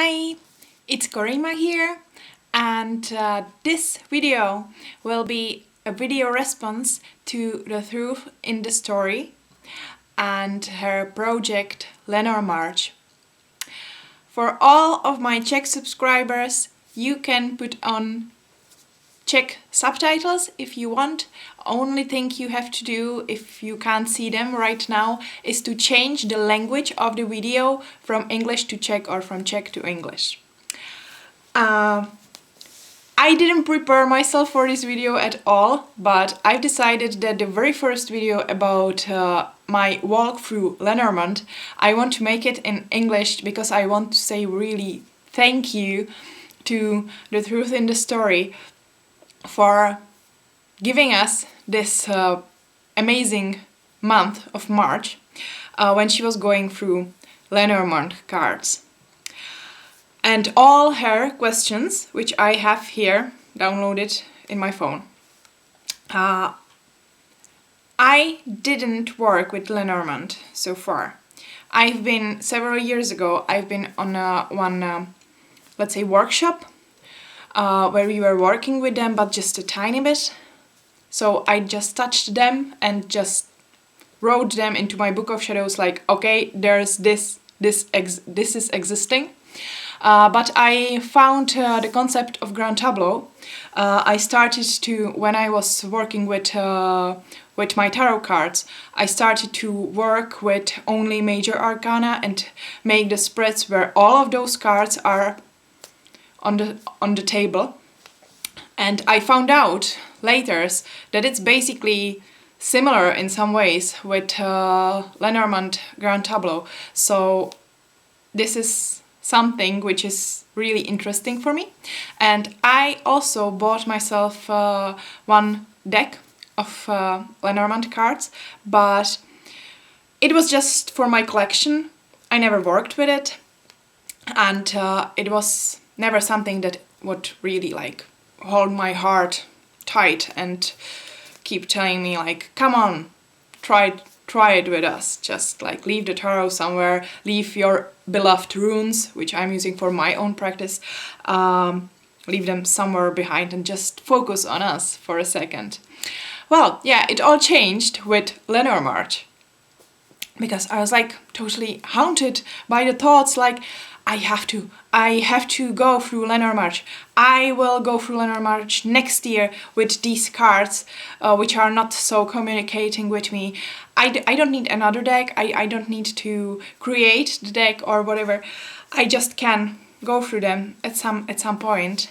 Hi, it's Korima here, and this video will be a video response to the truth in the story and her project Lenormarch. For all of my Czech subscribers, you can put on Czech subtitles if you want. Only thing you have to do, if you can't see them right now, is to change the language of the video from English to Czech or from Czech to English. I didn't prepare myself for this video at all, but I've decided that the very first video about my walk through Lenormart, I want to make it in English because I want to say really thank you to the truth in the story for giving us this amazing month of March when she was going through Lenormart cards. And all her questions, which I have here downloaded in my phone. I didn't work with Lenormart so far. Several years ago, I've been on one, let's say, workshop where we were working with them, but just a tiny bit. So I just touched them and just wrote them into my book of shadows, like, okay, there's this is existing. But I found the concept of Grand Tableau. I started to, when I was working with my tarot cards, I started to work with only major arcana and make the spreads where all of those cards are on the table. And I found out later that it's basically similar in some ways with Lenormart Grand Tableau. So this is something which is really interesting for me. And I also bought myself one deck of Lenormart cards, but it was just for my collection. I never worked with it, and it was never something that would really like hold my heart tight and keep telling me like, come on, try it with us. Just like leave the tarot somewhere, leave your beloved runes, which I'm using for my own practice, leave them somewhere behind and just focus on us for a second. Well, yeah, it all changed with Lenormarch, because I was like totally haunted by the thoughts like, I have to go through Lenormarch. I will go through Lenormarch next year with these cards, which are not so communicating with me. I don't need another deck. I don't need to create the deck or whatever. I just can go through them at some point.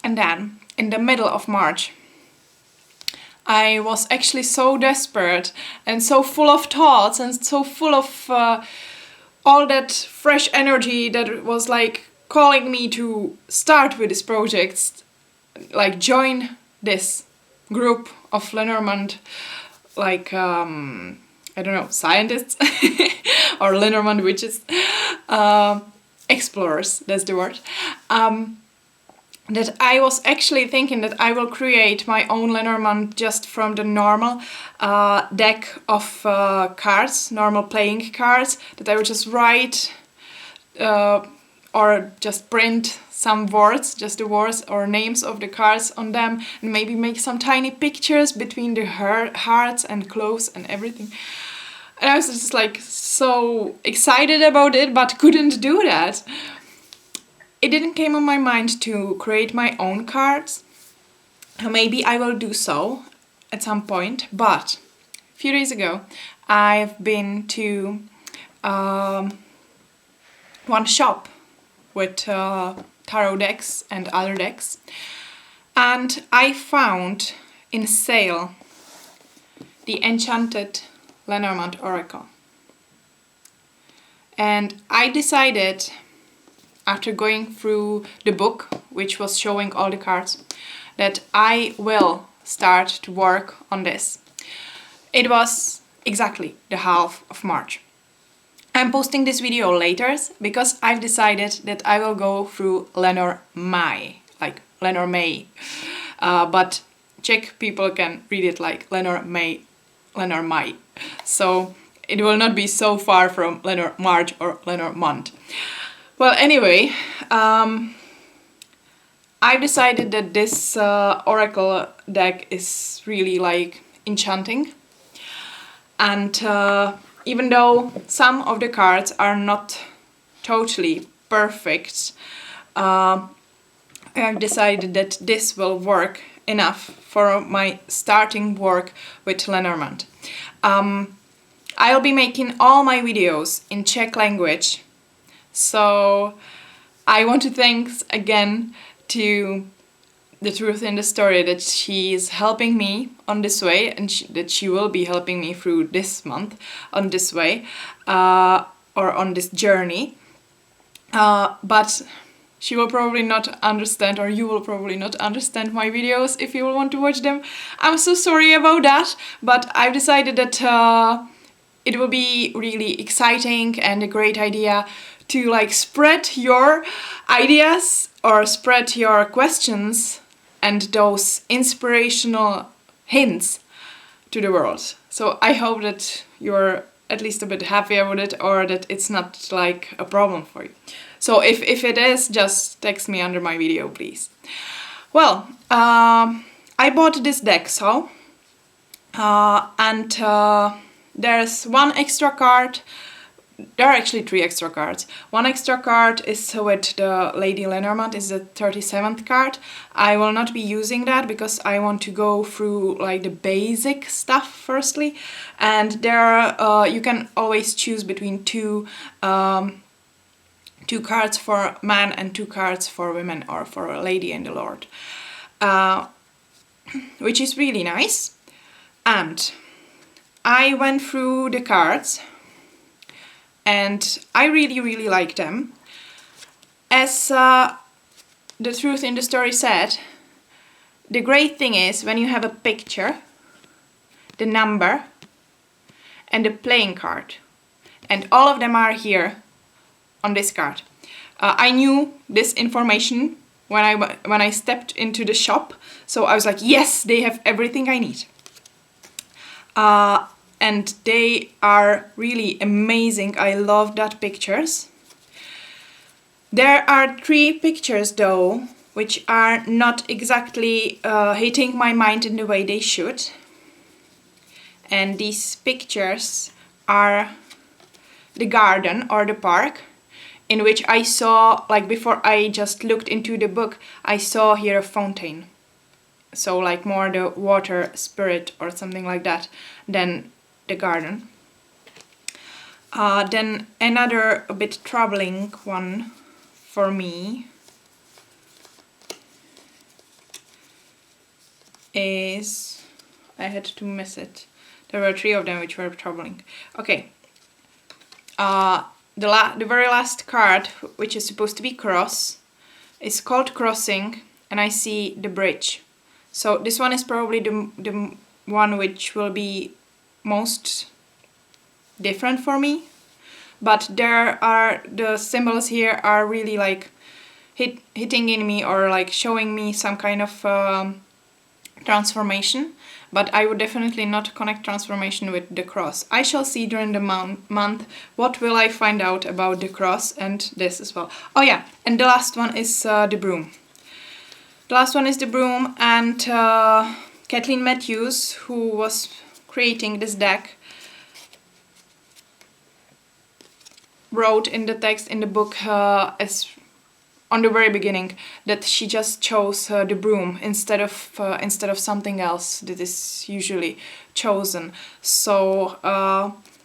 And then, in the middle of March, I was actually so desperate and so full of thoughts and so full of all that fresh energy that was like calling me to start with this project, like join this group of Lenormart, like, I don't know, scientists or Lenormart witches, explorers, that's the word, that I was actually thinking that I will create my own Lenormart just from the normal deck of cards, normal playing cards, that I would just write or just print some words, just the words or names of the cards on them, and maybe make some tiny pictures between the hearts and clothes and everything. And I was just like so excited about it, but couldn't do that. It didn't came on my mind to create my own cards. Maybe I will do so at some point, but a few days ago I've been to one shop with tarot decks and other decks, and I found in sale the Enchanted Lenormart Oracle. And I decided, after going through the book, which was showing all the cards, that I will start to work on this. It was exactly the half of March. I'm posting this video later because I've decided that I will go through Lenormai, like Lenormai, but Czech people can read it like Lenormai. So it will not be so far from Lenormarch or Lenormart. Well, anyway, I've decided that this oracle deck is really like enchanting, and even though some of the cards are not totally perfect, I've decided that this will work enough for my starting work with Lenormart. I'll be making all my videos in Czech language, so I want to thank again to The Truth in the Story that she is helping me on this way, and that she will be helping me through this month on this way, or on this journey. But she will probably not understand, or you will probably not understand my videos if you will want to watch them. I'm so sorry about that, but I've decided that it will be really exciting and a great idea to like spread your ideas or spread your questions and those inspirational hints to the world. So I hope that you're at least a bit happier with it, or that it's not like a problem for you. So if it is, just text me under my video, please. Well, I bought this deck, so and there's one extra card. There are actually 3 extra cards. One extra card is with the Lady Lenormart, is the 37th card. I will not be using that because I want to go through like the basic stuff firstly, and there you can always choose between two cards for man and 2 cards for women, or for a lady and a lord, which is really nice. And I went through the cards and I really like them. As The Truth in the Story said, the great thing is when you have a picture, the number and the playing card, and all of them are here on this card. I knew this information when I stepped into the shop, so I was like, yes, they have everything I need. And they are really amazing. I love that pictures. There are 3 pictures though, which are not exactly hitting my mind in the way they should. And these pictures are the garden or the park, in which I saw, like before I just looked into the book, I saw here a fountain. So like more the water spirit or something like that than the garden. Then another a bit troubling one for me is, I had to miss it. There were 3 of them which were troubling. Okay. The very last card, which is supposed to be cross, is called Crossing, and I see the bridge. So this one is probably the one which will be most different for me, but the symbols here are really like hitting in me, or like showing me some kind of transformation, but I would definitely not connect transformation with the cross. I shall see during the month what will I find out about the cross and this as well. Oh yeah, and the last one is the broom. The last one is the broom, and Kathleen Matthews, who was creating this deck, wrote in the text in the book as on the very beginning that she just chose the broom instead of something else that is usually chosen. So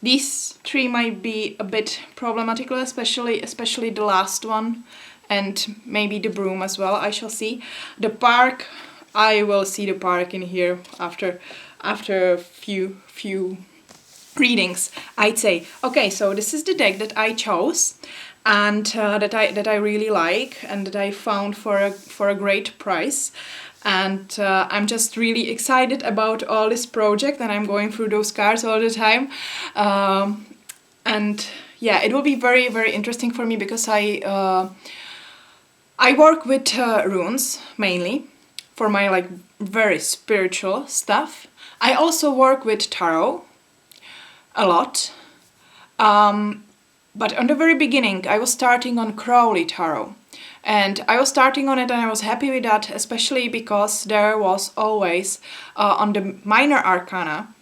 these 3 might be a bit problematical, especially the last one, and maybe the broom as well. I shall see. The park, I will see the park in here after a few readings, I'd say. Okay, so this is the deck that I chose, and that I really like, and that I found for a great price. And I'm just really excited about all this project, and I'm going through those cards all the time. And yeah, it will be very interesting for me because I work with runes mainly for my like very spiritual stuff. I also work with tarot a lot. But on the very beginning, I was starting on Crowley Tarot. And I was starting on it and I was happy with that, especially because there was always, on the minor arcana,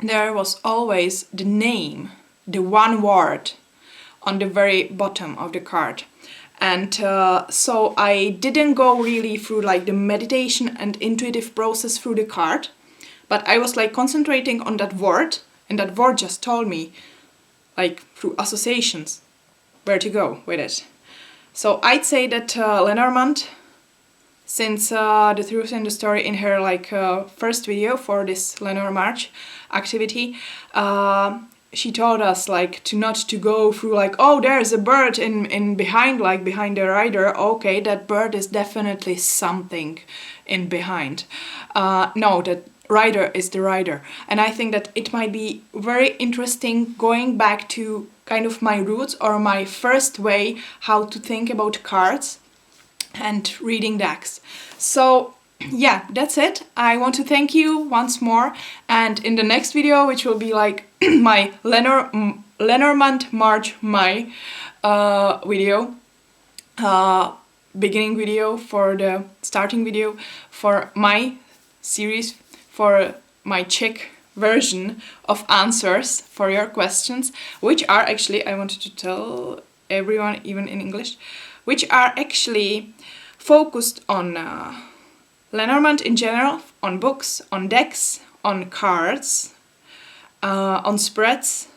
there was always the name, the one word on the very bottom of the card. And so I didn't go really through like the meditation and intuitive process through the card, but I was like concentrating on that word, and that word just told me, like through associations, where to go with it. So I'd say that Lenormand, since the truth in the story in her like first video for this Lenormarch activity, she told us like not to go through like, oh, there's a bird in behind, like behind the rider. Okay, that bird is definitely something in behind. No, that rider is the rider. And I think that it might be very interesting going back to kind of my roots or my first way how to think about cards and reading decks. So yeah, that's it. I want to thank you once more, and in the next video, which will be like my Lenormand March my video, beginning video for the starting video for my series, for my Czech version of answers for your questions, which are actually, I wanted to tell everyone, even in English, which are actually focused on Lenormand in general, on books, on decks, on cards, on spreads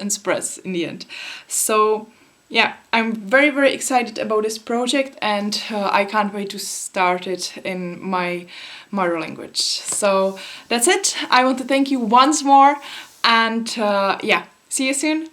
and spreads in the end. So yeah, I'm very, very excited about this project, and I can't wait to start it in my mother language. So that's it. I want to thank you once more, and yeah, see you soon.